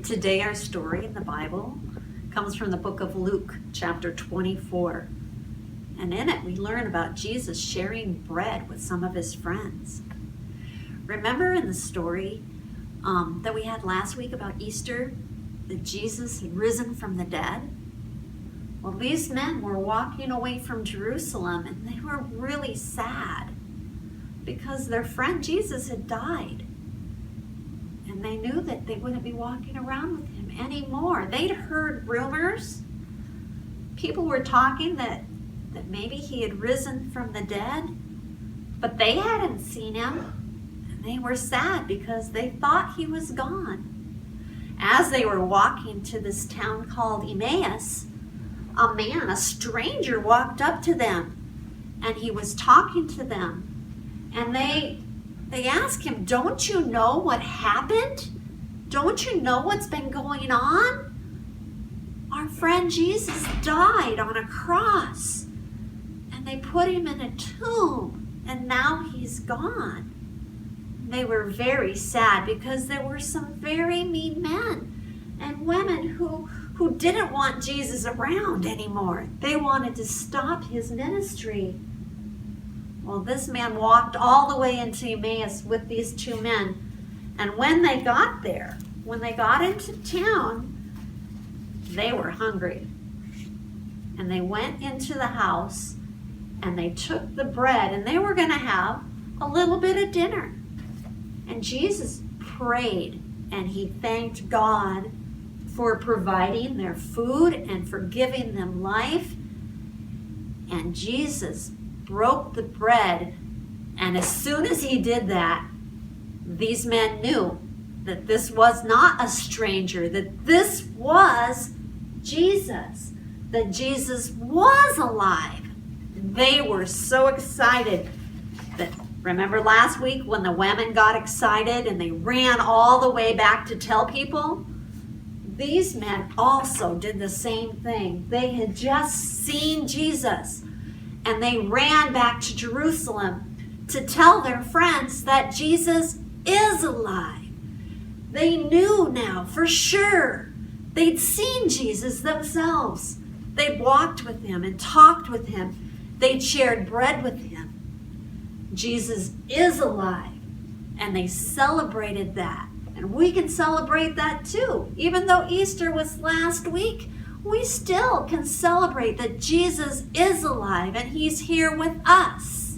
Today our story in the Bible comes from the book of Luke, chapter 24. And in it we learn about Jesus sharing bread with some of his friends. Remember in the story that we had last week about Easter, that Jesus had risen from the dead? Well, these men were walking away from Jerusalem and they were really sad because their friend Jesus had died. And they knew that they wouldn't be walking around with him anymore. They'd heard rumors. People were talking that maybe he had risen from the dead, but they hadn't seen him. And they were sad because they thought he was gone. As they were walking to this town called Emmaus, a stranger walked up to them and he was talking to them. And they asked him, "Don't you know what happened? Don't you know what's been going on? Our friend Jesus died on a cross and they put him in a tomb and now he's gone." They were very sad because there were some very mean men and women who didn't want Jesus around anymore. They wanted to stop his ministry. Well, this man walked all the way into Emmaus with these two men. And when they got there, when they got into town, they were hungry. And they went into the house and they took the bread and they were going to have a little bit of dinner. And Jesus prayed and he thanked God for providing their food and for giving them life. And Jesus broke the bread, and as soon as he did that, these men knew that this was not a stranger, that this was Jesus, that Jesus was alive. They were so excited that, remember last week when the women got excited and they ran all the way back to tell people? These men also did the same thing. They had just seen Jesus and they ran back to Jerusalem to tell their friends that Jesus is alive. They knew now for sure. They'd seen Jesus themselves. They'd walked with him and talked with him. They'd shared bread with him. Jesus is alive. And they celebrated that. And we can celebrate that too. Even though Easter was last week, we still can celebrate that Jesus is alive and he's here with us.